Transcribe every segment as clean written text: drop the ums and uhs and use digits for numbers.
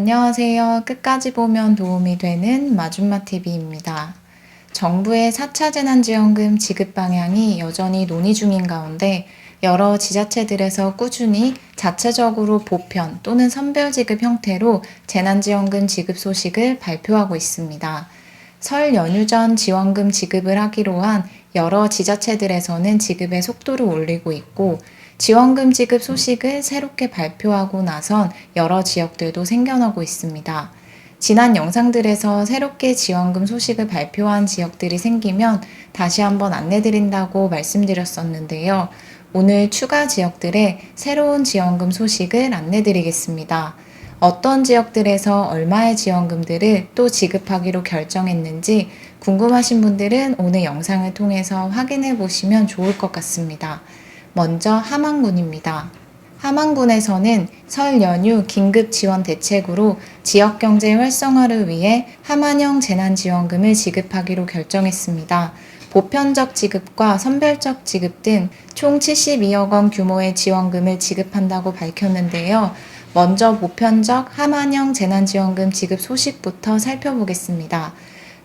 안녕하세요. 끝까지 보면 도움이 되는 마준마TV입니다. 정부의 4차 재난지원금 지급 방향이 여전히 논의 중인 가운데 여러 지자체들에서 꾸준히 자체적으로 보편 또는 선별 지급 형태로 재난지원금 지급 소식을 발표하고 있습니다. 설 연휴 전 지원금 지급을 하기로 한 여러 지자체들에서는 지급의 속도를 올리고 있고 지원금 지급 소식을 새롭게 발표하고 나선 여러 지역들도 생겨나고 있습니다. 지난 영상들에서 새롭게 지원금 소식을 발표한 지역들이 생기면 다시 한번 안내드린다고 말씀드렸었는데요. 오늘 추가 지역들의 새로운 지원금 소식을 안내드리겠습니다. 어떤 지역들에서 얼마의 지원금들을 또 지급하기로 결정했는지 궁금하신 분들은 오늘 영상을 통해서 확인해 보시면 좋을 것 같습니다. 먼저 함안군입니다. 함안군에서는 설 연휴 긴급 지원 대책으로 지역 경제 활성화를 위해 함안형 재난지원금을 지급하기로 결정했습니다. 보편적 지급과 선별적 지급 등 총 72억 원 규모의 지원금을 지급한다고 밝혔는데요. 먼저 보편적 함안형 재난지원금 지급 소식부터 살펴보겠습니다.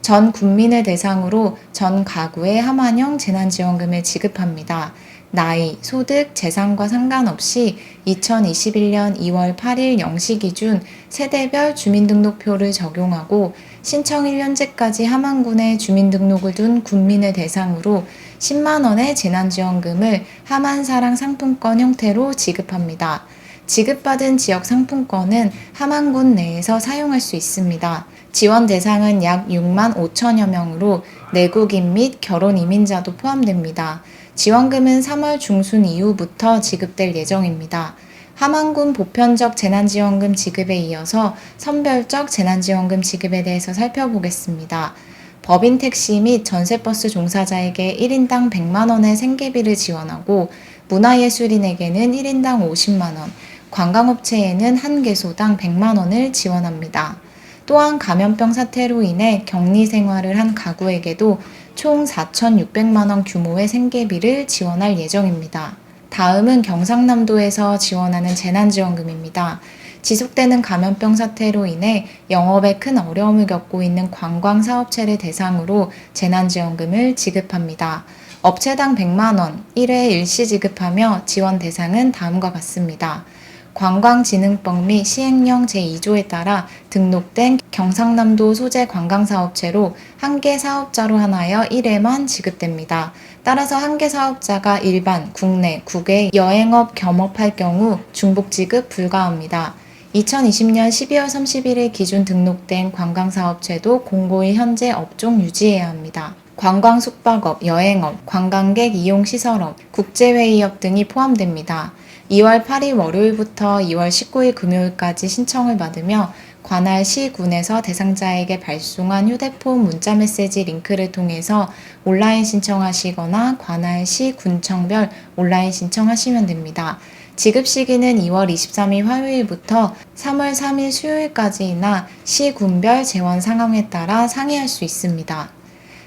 전 국민을 대상으로 전 가구에 함안형 재난지원금을 지급합니다. 나이, 소득, 재산과 상관없이 2021년 2월 8일 0시 기준 세대별 주민등록표를 적용하고 신청 1년째까지 함안군에 주민등록을 둔 군민을 대상으로 10만 원의 재난지원금을 함안사랑 상품권 형태로 지급합니다. 지급받은 지역 상품권은 함안군 내에서 사용할 수 있습니다. 지원 대상은 약 6만 5천여 명으로 내국인 및 결혼 이민자도 포함됩니다. 지원금은 3월 중순 이후부터 지급될 예정입니다. 함안군 보편적 재난지원금 지급에 이어서 선별적 재난지원금 지급에 대해서 살펴보겠습니다. 법인 택시 및 전세버스 종사자에게 1인당 100만 원의 생계비를 지원하고 문화예술인에게는 1인당 50만 원, 관광업체에는 한 개소당 100만 원을 지원합니다. 또한 감염병 사태로 인해 격리 생활을 한 가구에게도 총 4,600만 원 규모의 생계비를 지원할 예정입니다. 다음은 경상남도에서 지원하는 재난지원금입니다. 지속되는 감염병 사태로 인해 영업에 큰 어려움을 겪고 있는 관광사업체를 대상으로 재난지원금을 지급합니다. 업체당 100만 원 1회 일시 지급하며 지원 대상은 다음과 같습니다. 관광진흥법 및 시행령 제2조에 따라 등록된 경상남도 소재 관광사업체로 한 개 사업자로 한하여 1회만 지급됩니다. 따라서 한 개 사업자가 일반, 국내, 국외 여행업 겸업할 경우 중복 지급 불가합니다. 2020년 12월 31일 기준 등록된 관광사업체도 공고일 현재 업종 유지해야 합니다. 관광 숙박업, 여행업, 관광객 이용 시설업, 국제회의업 등이 포함됩니다. 2월 8일 월요일부터 2월 19일 금요일까지 신청을 받으며 관할 시군에서 대상자에게 발송한 휴대폰 문자메시지 링크를 통해서 온라인 신청하시거나 관할 시군청별 온라인 신청하시면 됩니다. 지급 시기는 2월 23일 화요일부터 3월 3일 수요일까지이나 시군별 재원 상황에 따라 상이할 수 있습니다.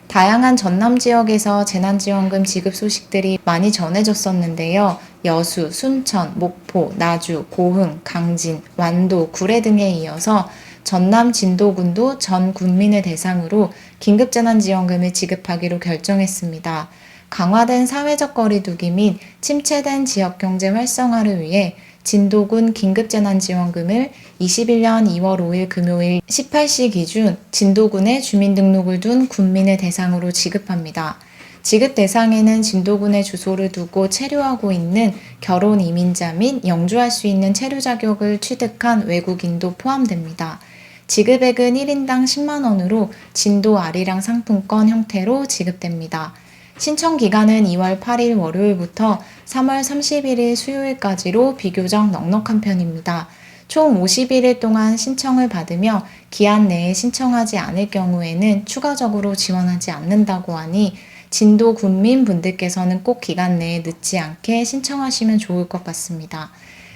다양한 전남 지역에서 재난지원금 지급 소식들이 많이 전해졌었는데요. 여수, 순천, 목포, 나주, 고흥, 강진, 완도, 구례 등에 이어서 전남 진도군도 전 군민을 대상으로 긴급재난지원금을 지급하기로 결정했습니다. 강화된 사회적 거리두기 및 침체된 지역경제 활성화를 위해 진도군 긴급재난지원금을 21년 2월 5일 금요일 18시 기준 진도군에 주민등록을 둔 군민을 대상으로 지급합니다. 지급 대상에는 진도군에 주소를 두고 체류하고 있는 결혼 이민자 및 영주할 수 있는 체류 자격을 취득한 외국인도 포함됩니다. 지급액은 1인당 10만 원으로 진도 아리랑 상품권 형태로 지급됩니다. 신청 기간은 2월 8일 월요일부터 3월 31일 수요일까지로 비교적 넉넉한 편입니다. 총 51일 동안 신청을 받으며 기한 내에 신청하지 않을 경우에는 추가적으로 지원하지 않는다고 하니 진도 군민 분들께서는 꼭 기간 내에 늦지 않게 신청하시면 좋을 것 같습니다.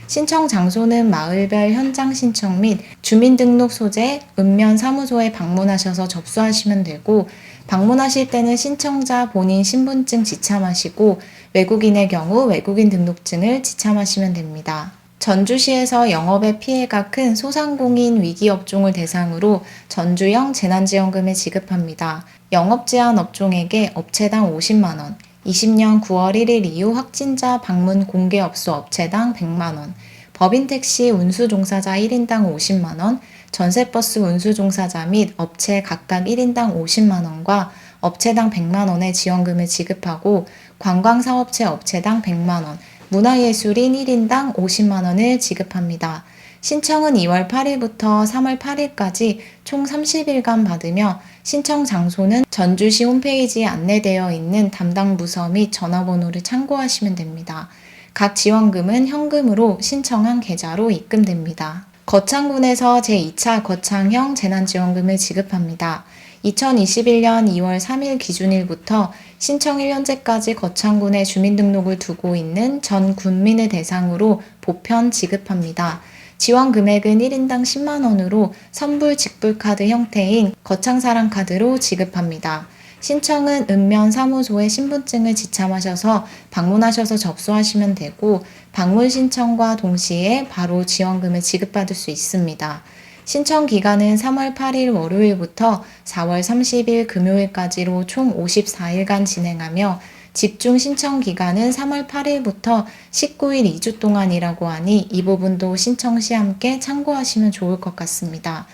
신청 장소는 마을별 현장 신청 및 주민등록 소재 읍면사무소에 방문하셔서 접수하시면 되고 방문하실 때는 신청자 본인 신분증 지참하시고 외국인의 경우 외국인 등록증을 지참하시면 됩니다. 전주시에서 영업에 피해가 큰 소상공인 위기업종을 대상으로 전주형 재난지원금을 지급합니다. 영업제한 업종에게 업체당 50만 원, 20년 9월 1일 이후 확진자 방문 공개업소 업체당 100만 원, 법인택시 운수종사자 1인당 50만 원, 전세버스 운수종사자 및 업체 각각 1인당 50만 원과 업체당 100만 원의 지원금을 지급하고 관광사업체 업체당 100만 원, 문화예술인 1인당 50만 원을 지급합니다. 신청은 2월 8일부터 3월 8일까지 총 30일간 받으며 신청 장소는 전주시 홈페이지에 안내되어 있는 담당 부서 및 전화번호를 참고하시면 됩니다. 각 지원금은 현금으로 신청한 계좌로 입금됩니다. 거창군에서 제2차 거창형 재난지원금을 지급합니다. 2021년 2월 3일 기준일부터 신청일 현재까지 거창군에 주민등록을 두고 있는 전 군민을 대상으로 보편 지급합니다. 지원 금액은 1인당 10만 원으로 선불 직불카드 형태인 거창사랑카드로 지급합니다. 신청은 읍면 사무소에 신분증을 지참하셔서 방문하셔서 접수하시면 되고 방문 신청과 동시에 바로 지원금을 지급받을 수 있습니다. 신청 기간은 3월 8일 월요일부터 4월 30일 금요일까지로 총 54일간 진행하며 집중 신청 기간은 3월 8일부터 19일 2주 동안이라고 하니 이 부분도 신청 시 함께 참고하시면 좋을 것 같습니다.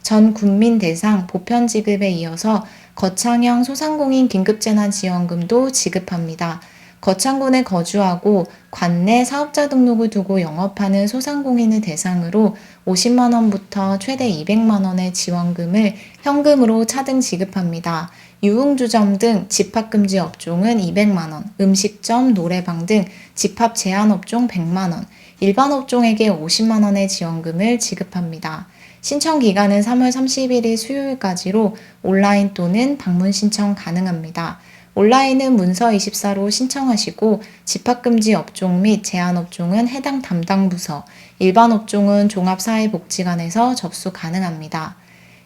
전 국민 대상 보편 지급에 이어서 거창형 소상공인 긴급재난지원금도 지급합니다. 거창군에 거주하고 관내 사업자 등록을 두고 영업하는 소상공인을 대상으로 50만 원부터 최대 200만 원의 지원금을 현금으로 차등 지급합니다. 유흥주점 등 집합금지 업종은 200만 원, 음식점, 노래방 등 집합 제한 업종 100만 원, 일반 업종에게 50만 원의 지원금을 지급합니다. 신청 기간은 3월 31일 수요일까지로 온라인 또는 방문 신청 가능합니다. 온라인은 문서24로 신청하시고 집합금지 업종 및 제한 업종은 해당 담당 부서, 일반 업종은 종합사회복지관에서 접수 가능합니다.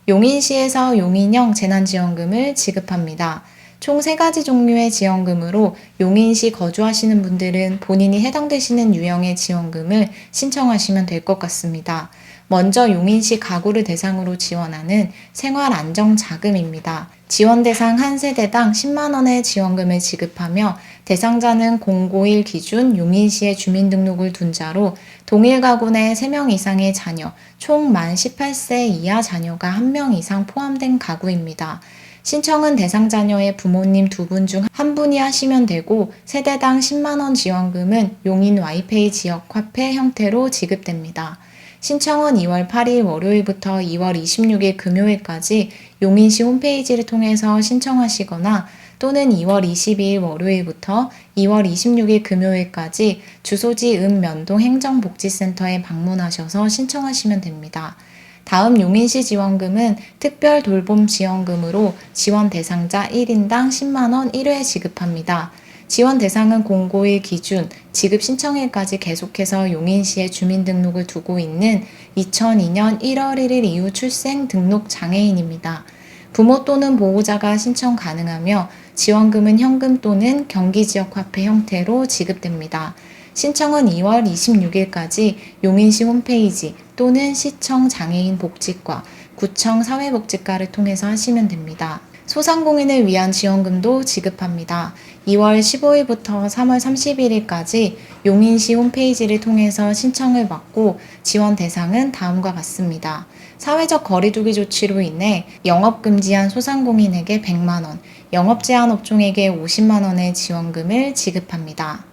용인시에서 용인형 재난지원금을 지급합니다. 총 3가지 종류의 지원금으로 용인시 거주하시는 분들은 본인이 해당되시는 유형의 지원금을 신청하시면 될 것 같습니다. 먼저 용인시 가구를 대상으로 지원하는 생활안정자금입니다. 지원 대상 한 세대당 10만 원의 지원금을 지급하며 대상자는 091 기준 용인시에 주민등록을 둔 자로 동일 가구 내 3명 이상의 자녀, 총 만 18세 이하 자녀가 1명 이상 포함된 가구입니다. 신청은 대상 자녀의 부모님 2분 중 1분이 하시면 되고 세대당 10만 원 지원금은 용인 와이페이 지역 화폐 형태로 지급됩니다. 신청은 2월 8일 월요일부터 2월 26일 금요일까지 용인시 홈페이지를 통해서 신청하시거나 또는 2월 22일 월요일부터 2월 26일 금요일까지 주소지 읍면동 행정복지센터에 방문하셔서 신청하시면 됩니다. 다음 용인시 지원금은 특별 돌봄 지원금으로 지원 대상자 1인당 10만 원 1회 지급합니다. 지원 대상은 091 기준 지급 신청일까지 계속해서 용인시에 주민등록을 두고 있는 2002년 1월 1일 이후 출생 등록 장애인입니다. 부모 또는 보호자가 신청 가능하며 지원금은 현금 또는 경기지역화폐 형태로 지급됩니다. 신청은 2월 26일까지 용인시 홈페이지 또는 시청 장애인 복지과, 구청 사회복지과를 통해서 하시면 됩니다. 소상공인을 위한 지원금도 지급합니다. 2월 15일부터 3월 31일까지 용인시 홈페이지를 통해서 신청을 받고 지원 대상은 다음과 같습니다. 사회적 거리두기 조치로 인해 영업금지한 소상공인에게 100만 원, 영업제한 업종에게 50만 원의 지원금을 지급합니다.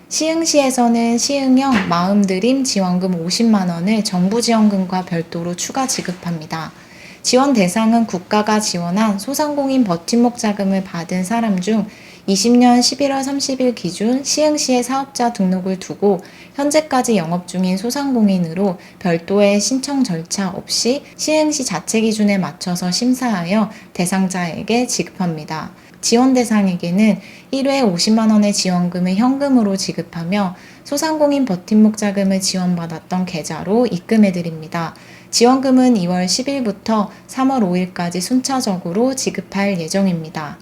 시흥시에서는 시흥형 마음드림 지원금 50만 원을 정부 지원금과 별도로 추가 지급합니다. 지원 대상은 국가가 지원한 소상공인 버팀목 자금을 받은 사람 중 20년 11월 30일 기준 시흥시에 사업자 등록을 두고 현재까지 영업 중인 소상공인으로 별도의 신청 절차 없이 시흥시 자체 기준에 맞춰서 심사하여 대상자에게 지급합니다. 지원 대상에게는 1회 50만 원의 지원금을 현금으로 지급하며 소상공인 버팀목 자금을 지원받았던 계좌로 입금해드립니다. 지원금은 2월 10일부터 3월 5일까지 순차적으로 지급할 예정입니다.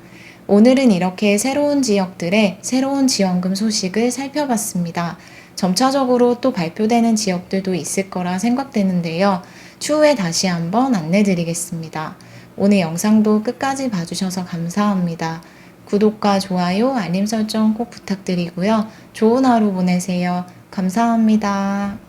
오늘은 이렇게 새로운 지역들의 새로운 지원금 소식을 살펴봤습니다. 점차적으로 또 발표되는 지역들도 있을 거라 생각되는데요. 추후에 다시 한번 안내 드리겠습니다. 오늘 영상도 끝까지 봐주셔서 감사합니다. 구독과 좋아요, 알림 설정 꼭 부탁드리고요. 좋은 하루 보내세요. 감사합니다.